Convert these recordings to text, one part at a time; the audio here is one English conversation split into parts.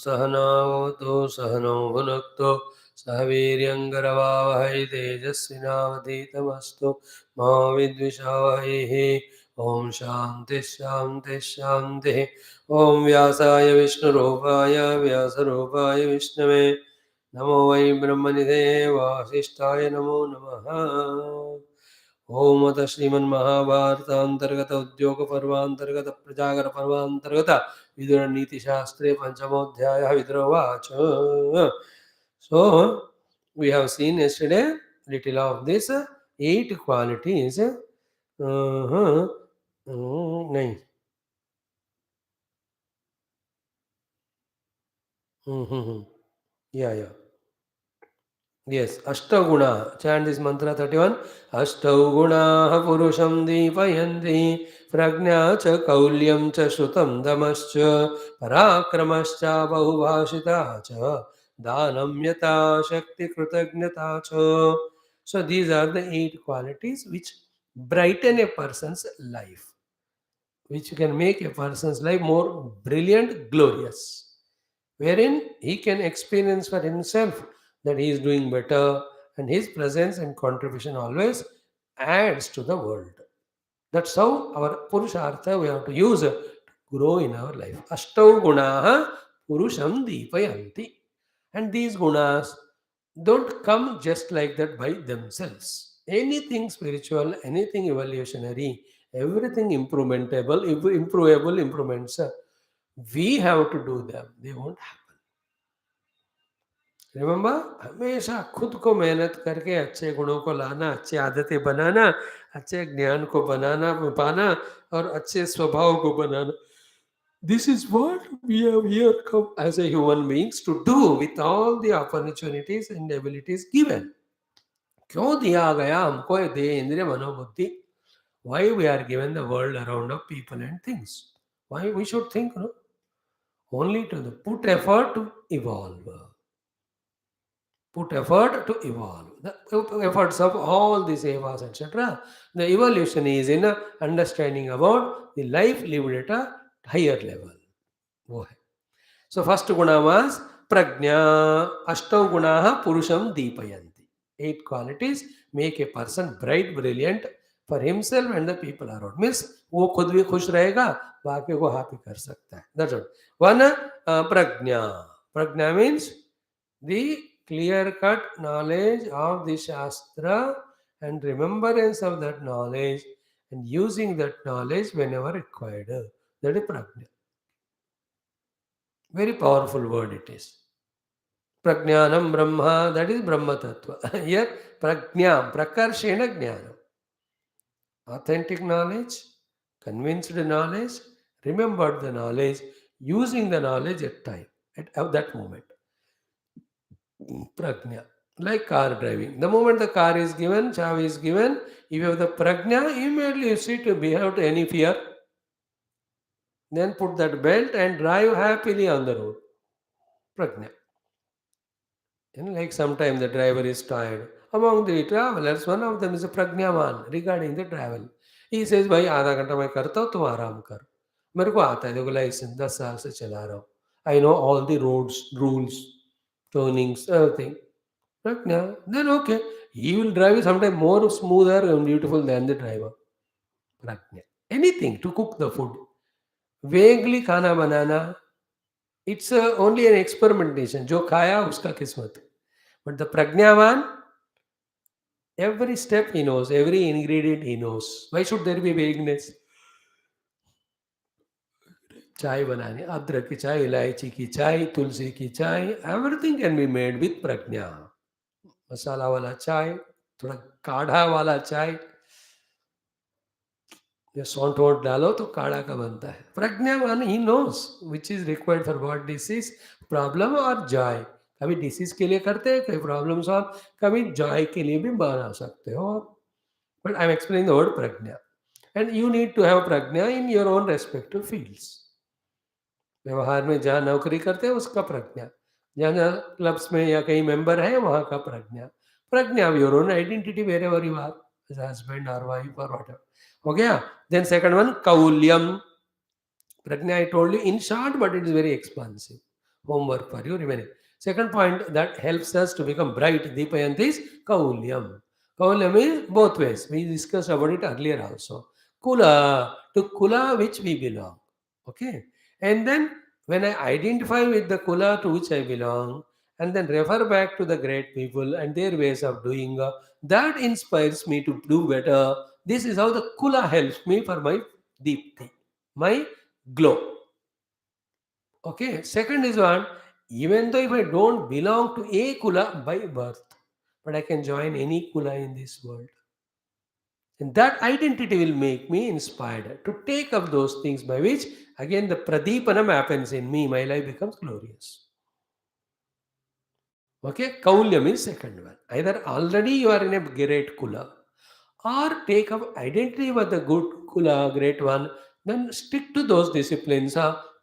सहनावतु सहनौ भुनक्तु सह वीर्यङ्करवावहै तेजस्विनावधीतमस्तु मा विद्विषावहैः। ॐ शान्तिः शान्तिः शान्तिः। ॐ व्यासाय विष्णुरूपाय व्यासरूपाय विष्णवे नमो वै ब्रह्मनिधे वासिष्ठाय नमो नमः। ओम अथ श्रीमन्महाभारतांतर्गत उद्योग पर्वांतर्गत प्रजागर पर्वांतर्गत विदुर नीति शास्त्रे पंचमोध्याय विदुरवाच. So we have seen yesterday little of this 8 qualities. नहीं. Yeah. Yes, Ashtaguna. Chant this mantra 31. Ashtaguna purusham deepayanti prajna cha kaulyam cha shrutam damascha parakramascha bahubhashita cha dhanam yata shakti krutagnata cha. So these are the 8 qualities which brighten a person's life, which can make a person's life more brilliant, glorious, wherein he can experience for himself that he is doing better and his presence and contribution always adds to the world. That's how our Purushartha we have to use to grow in our life. Ashtau gunaha purusham deepayanti. And these gunas don't come just like that by themselves. Anything spiritual, anything evolutionary, everything improvable improvements, we have to do them. They won't happen. Remember, हमेशा खुद को मेहनत करके अच्छे गुणों को लाना, अच्छी आदतें बनाना, अच्छे ज्ञान को बनाना पाना और अच्छे स्वभाव को बनाना. This is what we have here come as a human beings to do with all the opportunities and abilities given. क्यों दिया गया हमको ये देह इंद्रिय मनोबुद्धि? Why we are given the world around of people and things? Why we should think, no? Only to put effort to evolve. Put effort to evolve. The efforts of all these evas, etc. The evolution is in understanding about the life lived at a higher level. वो है. So first guna was prajna. Ashtav gunaha purusham deepayanti. 8 qualities make a person bright, brilliant for himself and the people around. Means वो खुद भी खुश रहेगा, बाकी को happy कर सकता है. That's all. One prajna. Prajna means the clear-cut knowledge of the Shastra and remembrance of that knowledge and using that knowledge whenever required. That is prajna. Very powerful word it is. Prajnanam Brahma, that is Brahma Tattva. Here, prajnam, prakarshena jnanam. Authentic knowledge, convinced knowledge, remembered the knowledge, using the knowledge at that moment. Prajna. Like car driving. The moment the car is given, chavi is given, if you have the prajna, immediately you see to behave to any fear. Then put that belt and drive happily on the road. Prajna. Like sometimes the driver is tired. Among the travelers, one of them is a prajnaman regarding the travel. He says, भाई आधा घंटा मैं करता हूँ, तुम आराम कर. मेरे को आता है, देखो लाइसेंस 10 साल से चला रहा हूँ. I know all the roads, rules, turnings, everything. Prajna, then okay. He will drive sometimes more smoother and beautiful than the driver. Prajna. Anything to cook the food. Vaguely खाना बनाना. It's only an experimentation. जो खाया उसका किस्मत. But the prajnavan, every step he knows, every ingredient he knows. Why should there be vagueness? चाय बनानी, अदरक की चाय, इलायची की चाय, तुलसी की चाय, everything can be made with prajna. मसाला वाला चाय, थोड़ा काढ़ा वाला चाय, या सौंठ वोंठ डालो तो काढ़ा का बनता है. प्रज्ञावान, he knows which is required for what disease, problem और जॉय. कभी डिसीज के लिए करते हैं, कभी प्रॉब्लम सॉल्व, कभी जॉय के लिए भी बना सकते हो. But I am explaining the word pragya. And you need to have pragya in your own respective fields. व्यवहार में जहाँ नौकरी करते हैं उसका प्रज्ञा, जहाँ क्लब्स में या कहीं मेंबर है वहाँ का प्रज्ञा. Pragya your own identity wherever you are, as husband और वाइफ और व्हाटएवर. हो गया. देन सेकंड वन, कौल्यम. Pragya I told you in short, but it is very expensive. homework for you remaining. Second point that helps us to become bright, Deepayanti, is Kaulyam. Kaulyam is both ways. We discussed about it earlier also. Kula, to Kula which we belong. Okay. And then when I identify with the Kula to which I belong, and then refer back to the great people and their ways of doing, that inspires me to do better. This is how the Kula helps me for my Deepti, my glow. Okay, second is one, even though if I don't belong to a Kula by birth, but I can join any Kula in this world. And that identity will make me inspired to take up those things by which again the Pradeepanam happens in me, my life becomes glorious. Okay, Kaulyam is second one. Either already you are in a great Kula or take up identity with the good Kula, great one, then stick to those disciplines.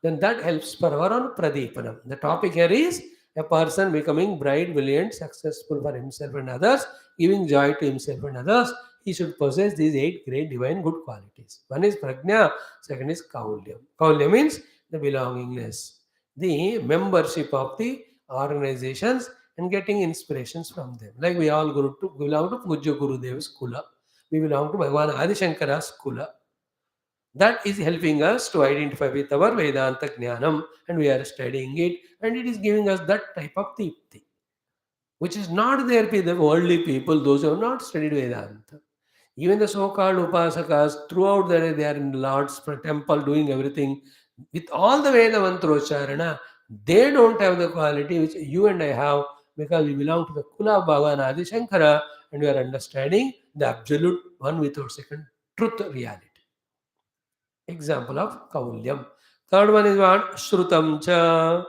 Then that helps for our own Pradeepanam. The topic here is a person becoming bright, brilliant, successful for himself and others, giving joy to himself and others. He should possess these 8 great divine good qualities. One is Prajna, second is Kaulyam. Kaulyam means the belongingness, the membership of the organizations and getting inspirations from them. Like we all belong to Pujya Gurudev's Kula. We belong to Bhagavan Adishankara's Kula. That is helping us to identify with our Vedanta Jnanam and we are studying it and it is giving us that type of Deepti, which is not there with the worldly people, those who have not studied Vedanta. Even the so-called Upasakas, throughout the day they are in the Lord's temple doing everything with all the Veda Mantrocharana. They don't have the quality which you and I have because we belong to the Kula of Bhagavan Adi Shankara and we are understanding the absolute one without second truth reality. Example of Kaulyam. Third one is what? Shrutam cha.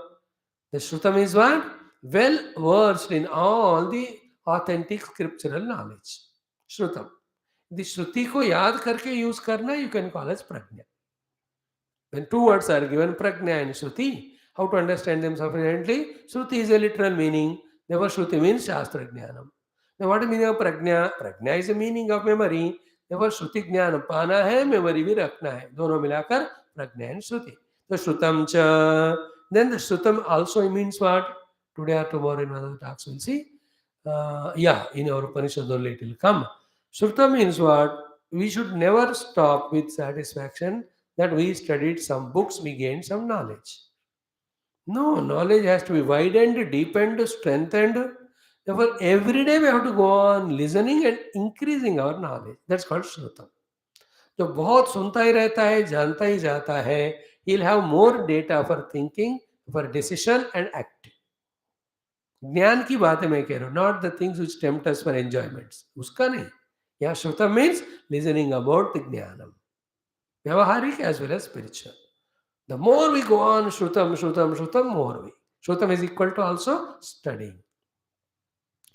The Shrutam is what? Well versed in all the authentic scriptural knowledge. Shrutam. The Shruti को याद करके use करना you can call as prajna. When two words are given, prajna and Shruti, how to understand them sufficiently? Shruti is a literal meaning. Therefore, Shruti means Shastra Jnanam. Now, what is meaning of prajna? Prajna is a meaning of memory. Therefore, Shruti Jnanam पाना है, memory भी रखना है. दोनों मिलाकर prajna and Shruti. So, Shrutam cha. Then the Shrutam also means what? Today or tomorrow in one of the talks we'll see. In our Upanishad only it will come. Shruta means what? We should never stop with satisfaction that we studied some books, we gained some knowledge. No, knowledge has to be widened, deepened, strengthened. Therefore, every day we have to go on listening and increasing our knowledge. That's called Shruta. जो बहुत सुनता ही रहता है जानता ही जाता है he'll have more data for thinking, for decision and acting. ज्ञान की बात है मैं कह रहा हूँ, not the things which tempt us for enjoyments, उसका नहीं. यहाँ shrutam means listening about the jnanam, vyavaharik as well as spiritual. The more we go on shrutam shrutam shrutam, more we shrutam is equal to also studying.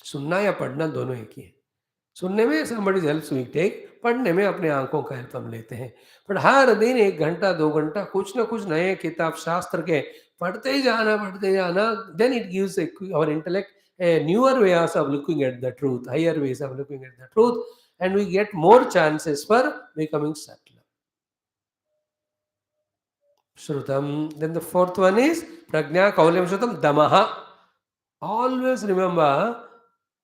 सुनना या पढ़ना दोनों एक ही है. सुनने में somebody's helps we take, पढ़ने में अपने आंखों का हेल्प हम लेते हैं. पर हर दिन 1 घंटा 2 घंटा कुछ ना कुछ नए किताब शास्त्र के पढ़ते ही जाना, then it gives our intellect a newer ways of looking at the truth, higher ways of looking at the truth, and we get more chances for becoming subtler. Shrutam. Then the fourth one is Prajna, Kaulyam, Shrutam, Damaha. Always remember,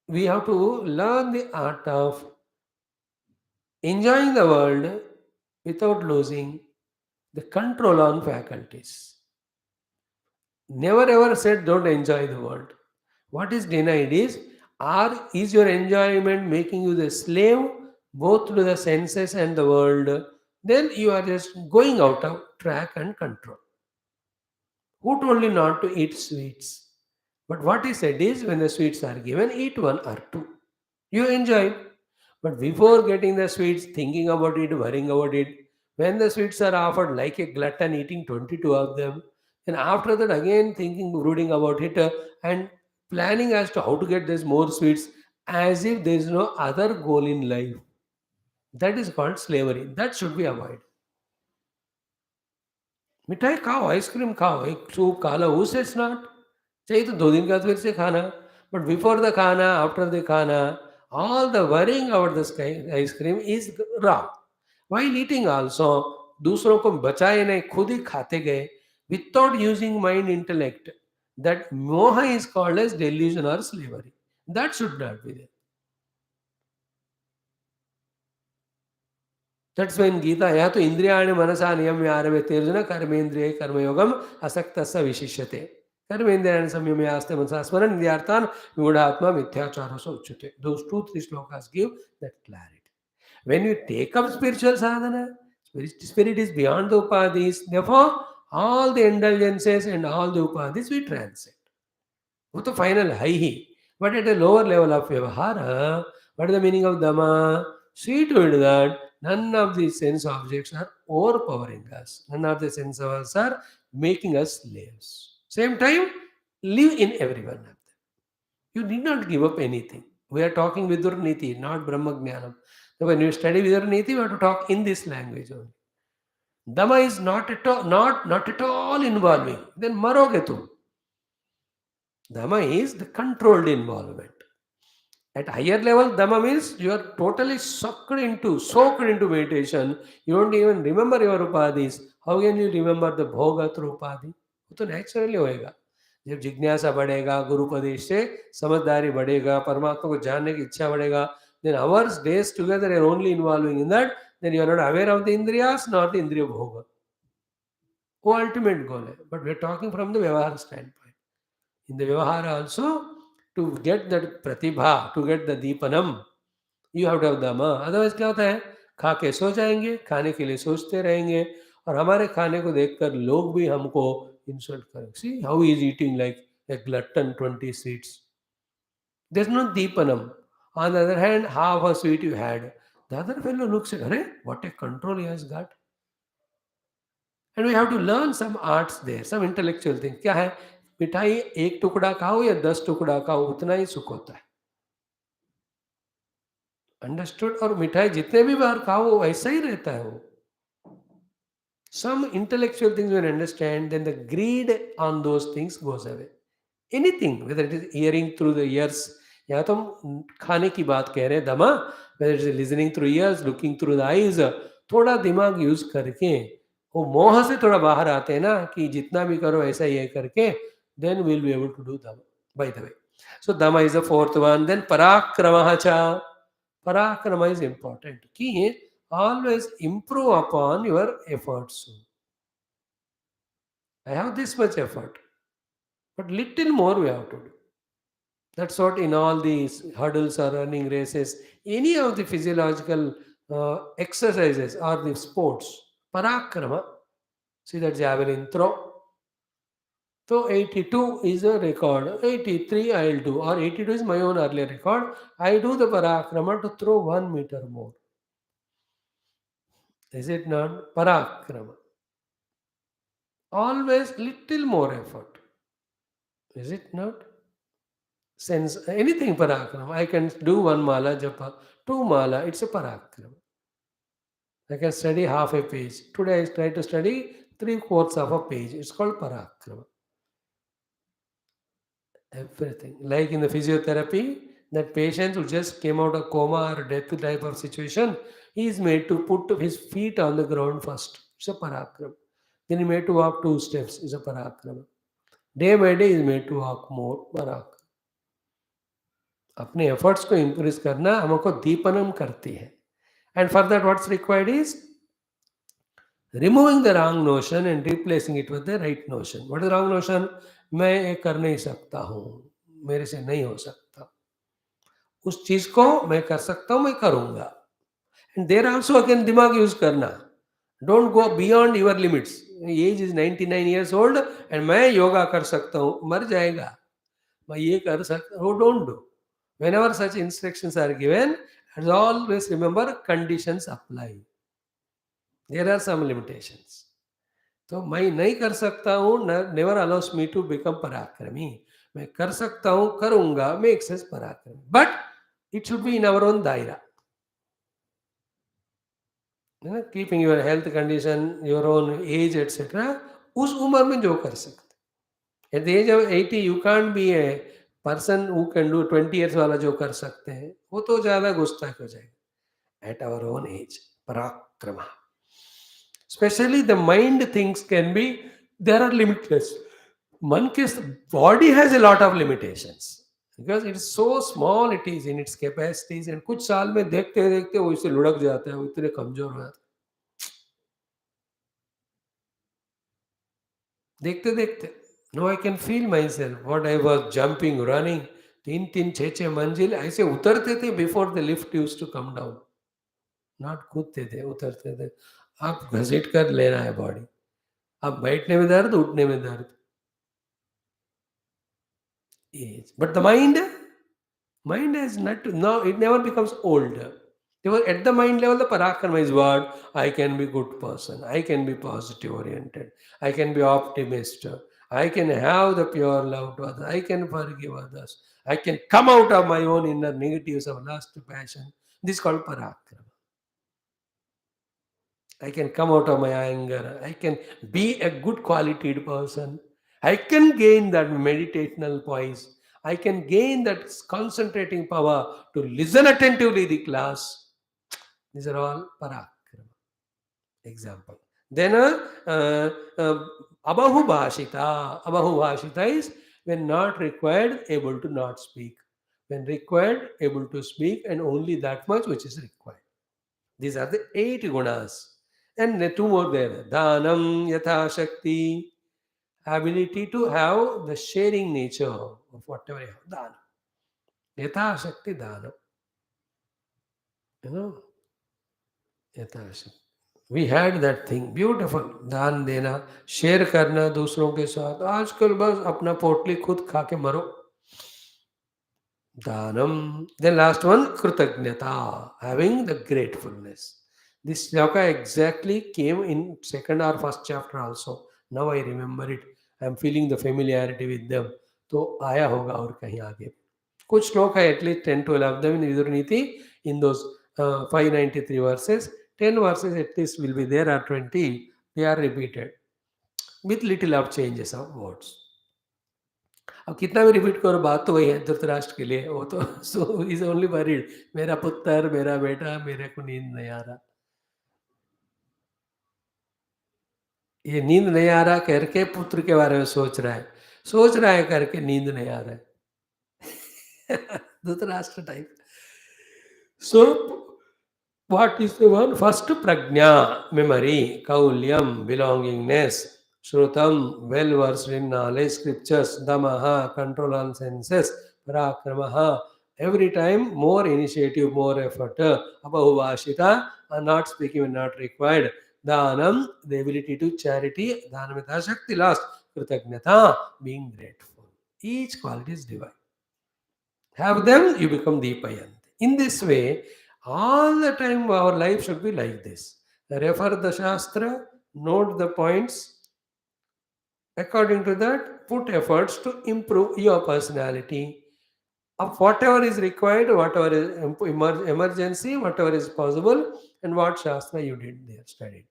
we have to learn the art of enjoying the world without losing the control on faculties. Never ever said don't enjoy the world. What is denied is your enjoyment making you the slave both to the senses and the world? Then you are just going out of track and control. Who told you not to eat sweets? But what he said is when the sweets are given, eat 1 or 2. You enjoy it. But before getting the sweets, thinking about it, worrying about it, when the sweets are offered like a glutton eating 22 of them, and after that again thinking, brooding about it, and planning as to how to get this more sweets as if there is no other goal in life. That is called slavery. That should be avoided. मिठाई खाओ, ice cream खाओ, एक soup खा लो, who says not? चाहिए तो 2 दिन का फिर से खाना. But before the khana, after the khana, all the worrying about the ice cream is wrong. While eating also, दूसरों को बचाए नहीं, खुद ही खाते गए without using mind intellect. That moha is called as delusion or slavery. That should not be there. That's when Gita, या तो इंद्रियाणि मनसा नियम्य आरभते अर्जुन कर्मेन्द्रिये कर्मयोगम असक्तस्य विशिष्यते कर्मेन्द्रियाणि संयम्य आस्ते मनसा स्मरण इंद्रियार्थान विगूढ़ात्मा मिथ्याचारः उच्यते. Those two three slokas give that clarity. When you take up spiritual sadhana, spirit is beyond the upadhis. Therefore, all the indulgences and all the upadhis we transcend. वो तो फाइनल है ही. But at a lower level of vyavahara, what is the meaning of dhamma? See to it that none of these sense objects are overpowering us. None of the sense of us are making us slaves. Same time, live in every one of them. You need not give up anything. We are talking Vidura Neethi, not Brahma Jnanam. So when you study Vidura Neethi, you have to talk in this language only. Dhamma is not at all involving. Then maroge tu. Dhamma is the controlled involvement. At higher level, Dhamma means you are totally soaked into meditation. You don't even remember your upadhis. How can you remember the bhoga through upadhi? वो तो naturally होएगा. जब जिज्ञासा बढ़ेगा, गुरुपदेश से समझदारी बढ़ेगा, परमात्मा को जानने की इच्छा बढ़ेगा, then hours, days together are only involving in that, then you are not aware of the indriyas nor the indriya bhoga. वो ultimate goal है. But we are talking from the vyavahara standpoint. In the Vyavahara also, to get that pratibha, to get the deepanam, you have to have dhamma. Otherwise क्या होता है? खा के सो जाएंगे, खाने के लिए सोचते रहेंगे और हमारे खाने को देखकर लोग भी हमको इंसल्ट करेंगे. See how he is eating like a glutton 20 sweets. There's no deepanam. On the other hand, half a sweet you had. The other fellow looks at, Arey, what a control he has got. And we have to learn some arts there, some intellectual things. क्या है? मिठाई एक टुकड़ा खाओ या 10 टुकड़ा खाओ, उतना ही सुख होता है. अंडरस्टूड. और मिठाई जितने भी बार खाओ वो वैसा ही रहता है वो. Some intellectual things when understand, then the greed on those things goes away. Anything, whether it is hearing through the ears, या तो हम खाने की बात कह रहे हैं दमा, whether it is listening through ears, looking through the eyes, थोड़ा दिमाग यूज करके वो मोह से थोड़ा बाहर आते हैं ना कि जितना भी करो ऐसा ही है करके, then we'll be able to do dhamma. By the way, so dhamma is the fourth one. Then parakramaha cha. Parakrama is important. Ki always improve upon your efforts. I have this much effort, but little more we have to do. That's what in all these hurdles or running races, any of the physiological exercises or the sports, parakrama. See that javelin throw. So 82 is a record. 83 I'll do, or 82 is my own earlier record. I do the parakrama to throw 1 meter more. Is it not? Parakrama. Always little more effort. Is it not? Sense anything parakrama. I can do 1 mala japa, 2 mala, it's a parakrama. I can study half a page. Today I try to study 3/4 of a page. It's called parakrama. Everything. Like in the physiotherapy, that patient who just came out of coma or death type of situation, he is made to put his feet on the ground first. It's a parakrama. Then he made to walk 2 steps. It's a parakrama. Day by day, he is made to walk more. Parakrama. अपने efforts को increase करना हमको दीपनम करती है. And for that what's required is removing the wrong notion and replacing it with the right notion. What is wrong notion? मैं ये कर नहीं सकता हूँ, मेरे से नहीं हो सकता. उस चीज को मैं कर सकता हूँ, मैं करूंगा. एंड देयर आल्सो अगेन दिमाग यूज करना. Don't go beyond your limits. Age is 99 years old and मैं योगा कर सकता हूँ. मर जाएगा. मैं ये कर सकता हूँ. Don't do. Whenever such instructions are given, as always remember conditions apply. There are some limitations. तो मैं नहीं कर सकता हूँ, never allows me to become पराक्रमी. मैं कर सकता हूँ, करूँगा, makes us पराक्रमी. But it should be in our own दायरा. Keeping your health condition, your own age, etc. उस उम्र में जो कर सकते. At the age of 80, you can't be a person who can do 20 years वाला जो कर सकते हैं, वो तो ज़्यादा गुस्ताख हो जाएगा. At our own age, parakrama. Especially the mind things can be, there are limitless. मन के body has a lot of limitations because it's so small, it is in its capacities, and कुछ साल में देखते देखते वो इससे लुढ़क जाता है, वो इतने कमजोर हो जाते हैं। देखते देखते no I can feel myself what I was jumping running, तीन तीन छः छः मंजिल ऐसे उतरते थे before the lift used to come down. Not कूदते थे, उतरते थे। आप घसीट कर लेना है बॉडी। अब बैठने में दर्द, उठने में दर्द। Yes. But the mind is not, no, it never becomes old. Because at the mind level, the parakrama is what? I can be good person. I can be positive oriented. I can be optimist. I can have the pure love to others. I can forgive others. I can come out of my own inner negatives of lust, passion. This is called parakrama. I can come out of my anger. I can be a good qualityed person. I can gain that meditational poise. I can gain that concentrating power to listen attentively the class. These are all parakrama. Example. Then abahu bhashita. Abahu bhashita is when not required, able to not speak. When required, able to speak, and only that much which is required. These are the 8 gunas. And the 2 more there. Dhanam yatha shakti. Ability to have the sharing nature of whatever you have. Dhanam. Yatha shakti dhanam. You know, yatha shakti. We had that thing. Beautiful. दान देना, share करना दूसरों के साथ। आजकल बस अपना पोटली खुद खा के मरो। Dhanam. Then last one, Kritagnyata, having the gratefulness. This sloka exactly came in second or first chapter also. Now I remember it. I am feeling the familiarity with them. तो आया होगा और कहीं आगे। कुछ श्लोक है, at least 10 to 11 them in Vidura Neethi, in those 593 verses. 10 verses at least will be there, or 20. They are repeated with little of changes of words. अब कितना भी रिपीट करो, बात तो वही है धृतराष्ट्र के लिए। वो तो सो इज ओनली वरीड, मेरा पुत्र, मेरा बेटा, मेरे को नींद नहीं आ रहा। ये नींद नहीं आ रहा करके पुत्र के बारे में सोच रहा है करके नींद नहीं आ रहा है। Dhritarashtra type. So what is the one? First, prajna, memory, kaulyam, belongingness, shrutam, well versed in knowledge, scriptures, damaha, control on senses, parakramaha, every time more initiative, more effort, abahuvashita, not speaking when not required, dhanam, the ability to charity, dhanamita shakti, last, kritagnata, being grateful. Each quality is divine. Have them, you become Deepayanti. In this way, all the time our life should be like this. Refer the Shastra, note the points. According to that, put efforts to improve your personality. Of whatever is required, whatever is emergency, whatever is possible, and what Shastra you did there, studied.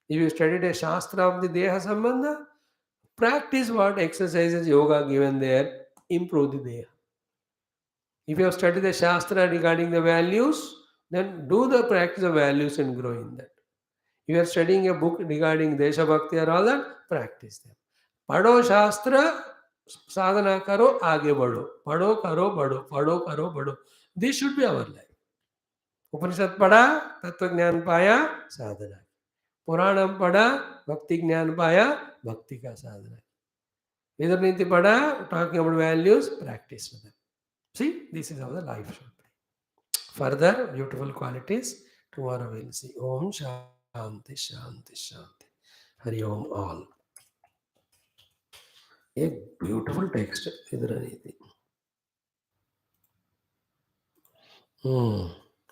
If you studied a Shastra of the Deha Sambandha, practice what exercises yoga given there, improve the Deha. If you have studied the Shastra regarding the values, then do the practice of values and grow in that. If you are studying a book regarding Desha Bhakti or all that, practice them. पढ़ो शास्त्र, साधना करो, आगे बढ़ो, पढ़ो करो बढ़ो, पढ़ो करो बढ़ो. This should be our life. उपनिषद पढ़ा, तत्व ज्ञान पाया, साधना. पुराणम पढ़ा, भक्ति ज्ञान पाया, भक्ति का साधना. वेद नीति पढ़ा, talking about values, practice with them. See, this is how the life should be. Further beautiful qualities, tomorrow we'll see. Om Shanti Shanti Shanti. Hari Om all. A beautiful text, Vidura Neethi.